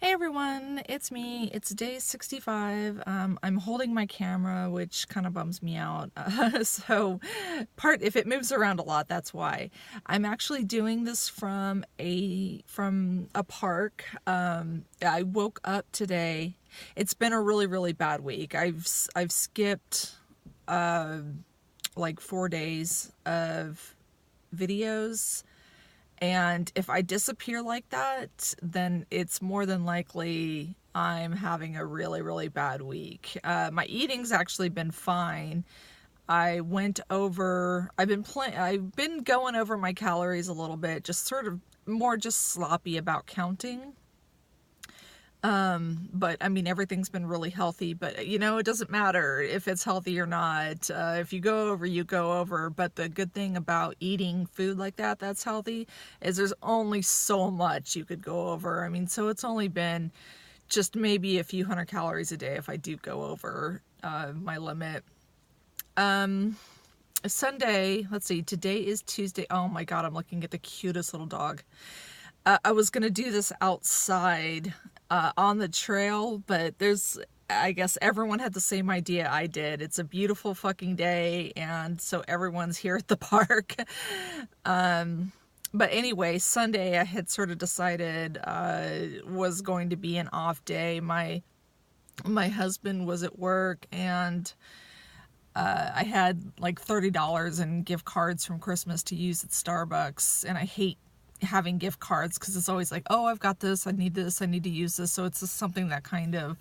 Hey everyone, it's me. It's day 65. I'm holding my camera, which kind of bums me out. If it moves around a lot, that's why. I'm actually doing this from a park. I woke up today. It's been a really bad week. I've skipped like 4 days of videos. And if I disappear like that, then it's more than likely I'm having a really bad week. My eating's actually been fine. I've been going over my calories a little bit, just sort of more just sloppy about counting. But I mean, everything's been really healthy, but it doesn't matter if it's healthy or not. If you go over, you go over. But the good thing about eating food like that's healthy is there's only so much you could go over. I mean, so it's only been just maybe a few hundred calories a day if I do go over, my limit. Sunday, let's see, today is Tuesday. Oh my God, I'm looking at the cutest little dog. I was gonna do this outside on the trail, but I guess everyone had the same idea I did. It's a beautiful fucking day, and so everyone's here at the park. But anyway, Sunday I had sort of decided was going to be an off day. My husband was at work, and I had like $30 in gift cards from Christmas to use at Starbucks, and I hate having gift cards because it's always like, oh, I've got this, I need to use this. So it's just something that kind of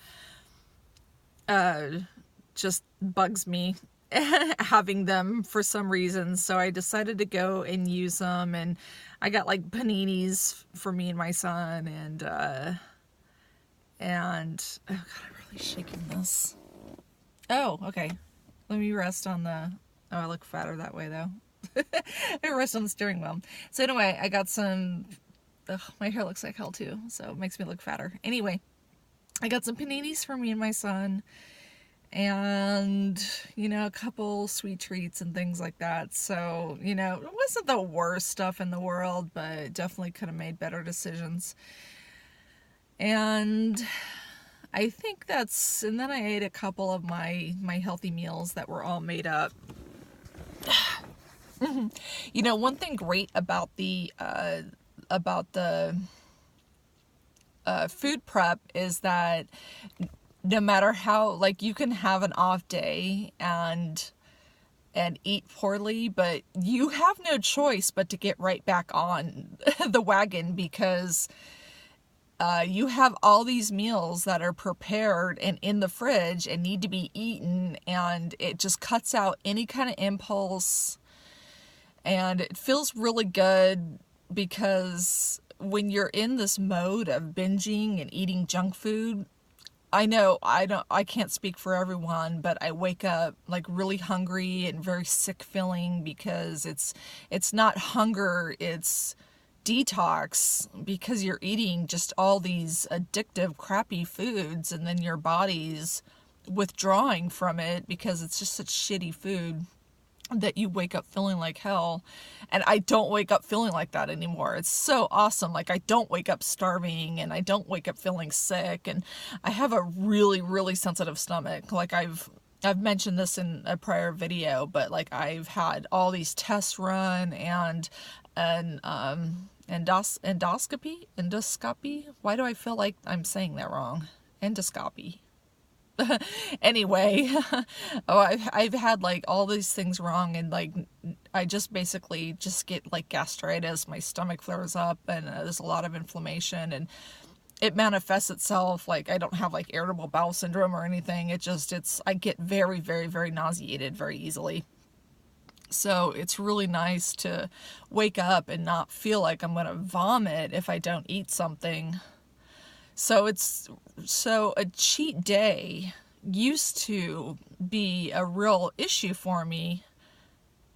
just bugs me having them for some reason. So I decided to go and use them, and I got like paninis for me and my son, and oh God, I'm really shaking this. Oh, okay. Let me rest on the, oh, I look fatter that way though. I rest on the steering wheel. So anyway, I got some, my hair looks like hell too, so it makes me look fatter. Anyway, I got some paninis for me and my son, and, a couple sweet treats and things like that. So, it wasn't the worst stuff in the world, but definitely could have made better decisions. And I think and then I ate a couple of my healthy meals that were all made up. One thing great about the food prep is that no matter how, like, you can have an off day and eat poorly, but you have no choice but to get right back on the wagon, because you have all these meals that are prepared and in the fridge and need to be eaten, and it just cuts out any kind of impulse. And it feels really good because when you're in this mode of binging and eating junk food, I know I can't speak for everyone, but I wake up like really hungry and very sick feeling, because it's not hunger, it's detox, because you're eating just all these addictive crappy foods, and then your body's withdrawing from it because it's just such shitty food that you wake up feeling like hell. And I don't wake up feeling like that anymore. It's so awesome. Like, I don't wake up starving, and I don't wake up feeling sick, and I have a really sensitive stomach. Like, I've mentioned this in a prior video, but like, I've had all these tests run, and endoscopy. Why do I feel like I'm saying that wrong? Endoscopy. Anyway, I've had like all these things wrong, and like, I just basically just get like gastritis, my stomach flares up, and there's a lot of inflammation, and it manifests itself. Like, I don't have like irritable bowel syndrome or anything. I get very nauseated very easily. So it's really nice to wake up and not feel like I'm gonna vomit if I don't eat something. So a cheat day used to be a real issue for me,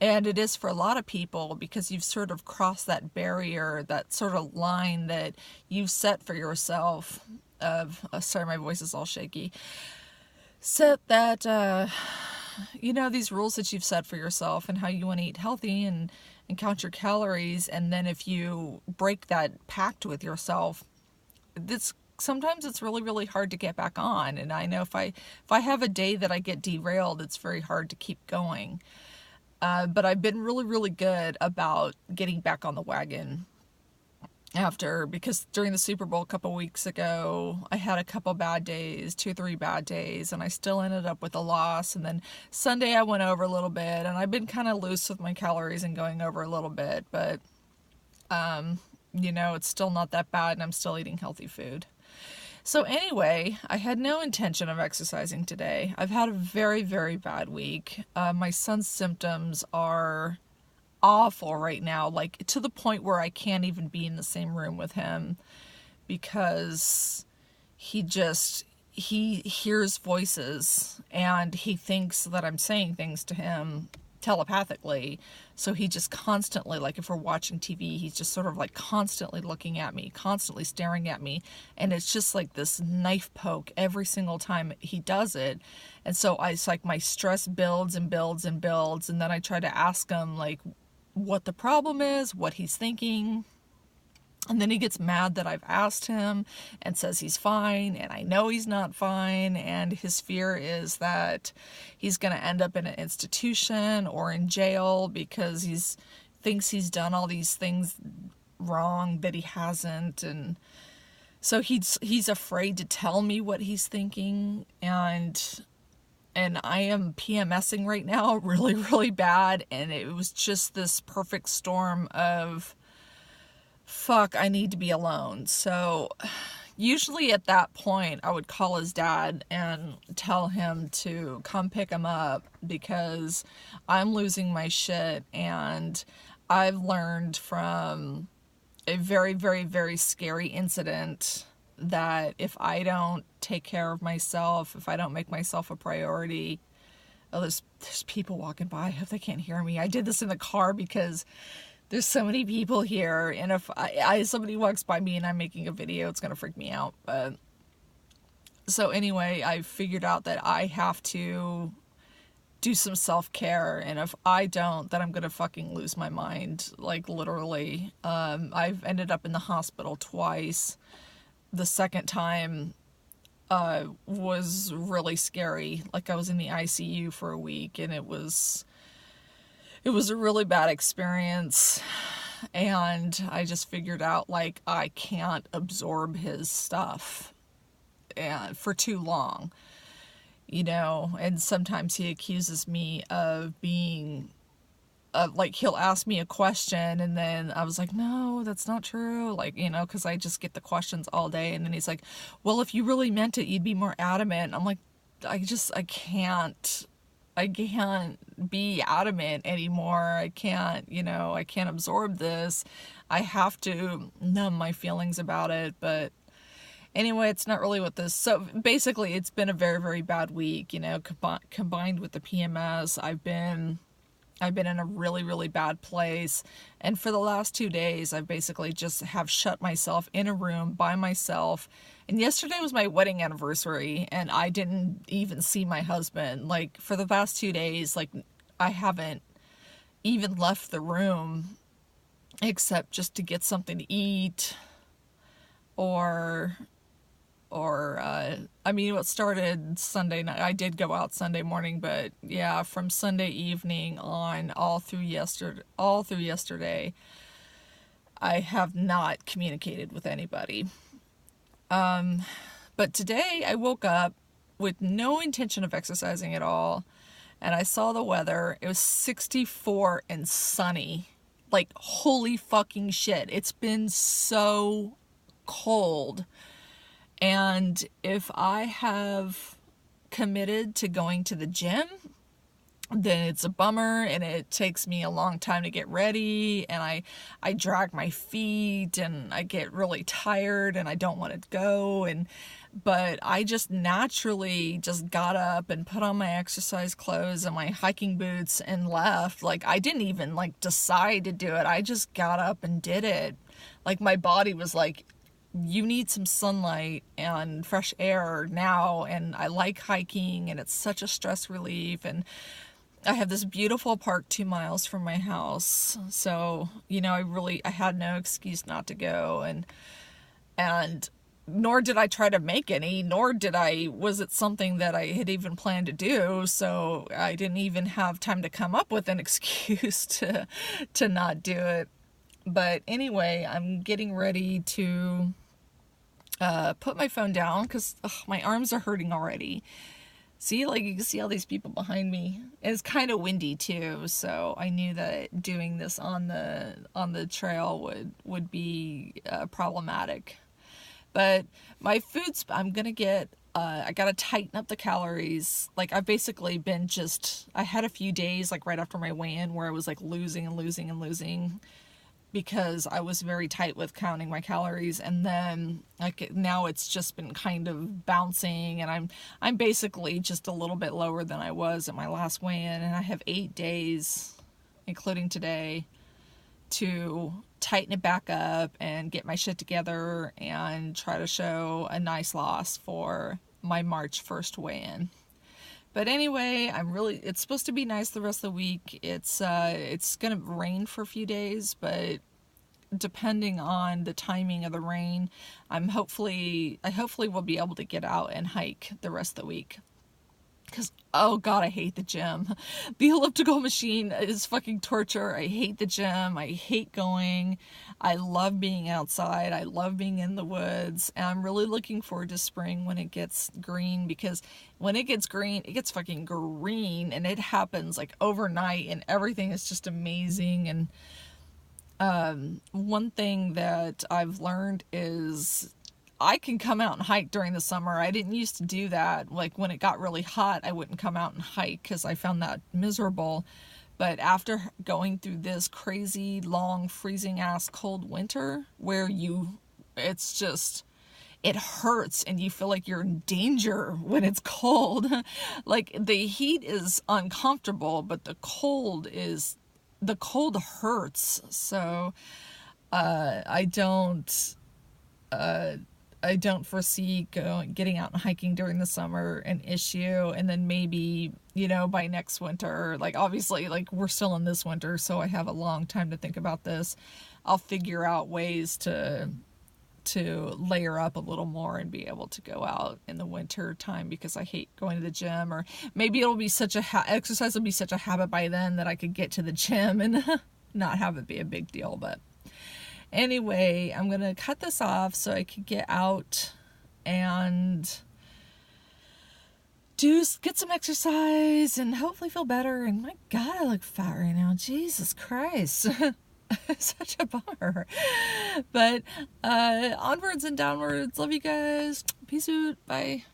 and it is for a lot of people, because you've sort of crossed that barrier, that sort of line that you've set for yourself of, sorry, my voice is all shaky, set that, these rules that you've set for yourself and how you want to eat healthy and count your calories, and then if you break that pact with yourself, this sometimes it's really, really hard to get back on. And I know if I have a day that I get derailed, it's very hard to keep going. But I've been really, really good about getting back on the wagon because during the Super Bowl a couple weeks ago, I had a couple bad days, 2-3 bad days, and I still ended up with a loss. And then Sunday I went over a little bit, and I've been kind of loose with my calories and going over a little bit, but it's still not that bad, and I'm still eating healthy food. So anyway, I had no intention of exercising today. I've had a very, very bad week. My son's symptoms are awful right now, like to the point where I can't even be in the same room with him because he hears voices and he thinks that I'm saying things to him telepathically. So he just constantly, like if we're watching TV, he's just sort of like constantly looking at me, constantly staring at me. And it's just like this knife poke every single time he does it. And so it's like my stress builds and builds and builds. And then I try to ask him like what the problem is, what he's thinking. And then he gets mad that I've asked him and says he's fine, and I know he's not fine, and his fear is that he's going to end up in an institution or in jail because he thinks he's done all these things wrong that he hasn't, and so he's afraid to tell me what he's thinking, and I am PMSing right now really, really bad, and it was just this perfect storm of fuck, I need to be alone. So usually at that point, I would call his dad and tell him to come pick him up because I'm losing my shit. And I've learned from a very, very, very scary incident that if I don't take care of myself, if I don't make myself a priority, there's people walking by. I hope they can't hear me. I did this in the car because there's so many people here, and if somebody walks by me and I'm making a video, it's gonna freak me out. But so anyway, I figured out that I have to do some self-care, and if I don't, then I'm gonna fucking lose my mind, like literally. I've ended up in the hospital twice. The second time was really scary. Like I was in the ICU for a week, and it was a really bad experience, and I just figured out like I can't absorb his stuff for too long, and sometimes he accuses me of being like he'll ask me a question and then I was like, no, that's not true, like, because I just get the questions all day, and then he's like, well, if you really meant it, you'd be more adamant. I'm like, I can't be adamant anymore. I can't absorb this. I have to numb my feelings about it. But anyway, it's not really what this. So basically, it's been a very, very bad week, combined with the PMS. I've been in a really, really bad place. And for the last 2 days, I basically just have shut myself in a room by myself. And yesterday was my wedding anniversary, and I didn't even see my husband. Like, for the past 2 days, like, I haven't even left the room except just to get something to eat what started Sunday night. I did go out Sunday morning, but yeah, from Sunday evening on all through yesterday, I have not communicated with anybody. But today I woke up with no intention of exercising at all, and I saw the weather. It was 64 and sunny. Like, holy fucking shit. It's been so cold. And if I have committed to going to the gym, then it's a bummer, and it takes me a long time to get ready, and I drag my feet, and I get really tired, and I don't want to go, but I just naturally just got up and put on my exercise clothes and my hiking boots and left. Like, I didn't even decide to do it. I just got up and did it. Like, my body was like, you need some sunlight and fresh air now, and I like hiking, and it's such a stress relief, and I have this beautiful park 2 miles from my house, so I had no excuse not to go, and nor did I try to make any, nor was it something that I had even planned to do, so I didn't even have time to come up with an excuse to not do it. But anyway, I'm getting ready to put my phone down because my arms are hurting already. See, like, you can see all these people behind me. It's kind of windy too, so I knew that doing this on the trail would be problematic. But my foods, I'm gonna get, I gotta tighten up the calories. Like, I've basically been I had a few days, like, right after my weigh-in where I was, like, losing and losing and losing because I was very tight with counting my calories. And then, like, now it's just been kind of bouncing, and I'm basically just a little bit lower than I was at my last weigh-in, and I have 8 days, including today, to tighten it back up and get my shit together and try to show a nice loss for my March 1st weigh-in. But anyway, it's supposed to be nice the rest of the week. It's gonna rain for a few days, but depending on the timing of the rain, I hopefully will be able to get out and hike the rest of the week. Because, oh God, I hate the gym. The elliptical machine is fucking torture. I hate the gym. I hate going. I love being outside. I love being in the woods. And I'm really looking forward to spring when it gets green, because when it gets green, it gets fucking green, and it happens like overnight, and everything is just amazing. And one thing that I've learned is I can come out and hike during the summer. I didn't used to do that. Like, when it got really hot, I wouldn't come out and hike because I found that miserable. But after going through this crazy, long, freezing-ass cold winter where it hurts and you feel like you're in danger when it's cold. Like, the heat is uncomfortable, but the cold hurts. So, I don't foresee getting out and hiking during the summer an issue. And then maybe, by next winter, like, obviously, like, we're still in this winter, so I have a long time to think about this. I'll figure out ways to layer up a little more and be able to go out in the winter time, because I hate going to the gym. Or maybe it'll be exercise will be such a habit by then that I could get to the gym and not have it be a big deal. But anyway, I'm going to cut this off so I can get out and get some exercise and hopefully feel better. And my God, I look fat right now. Jesus Christ. Such a bummer. But onwards and downwards. Love you guys. Peace out. Bye.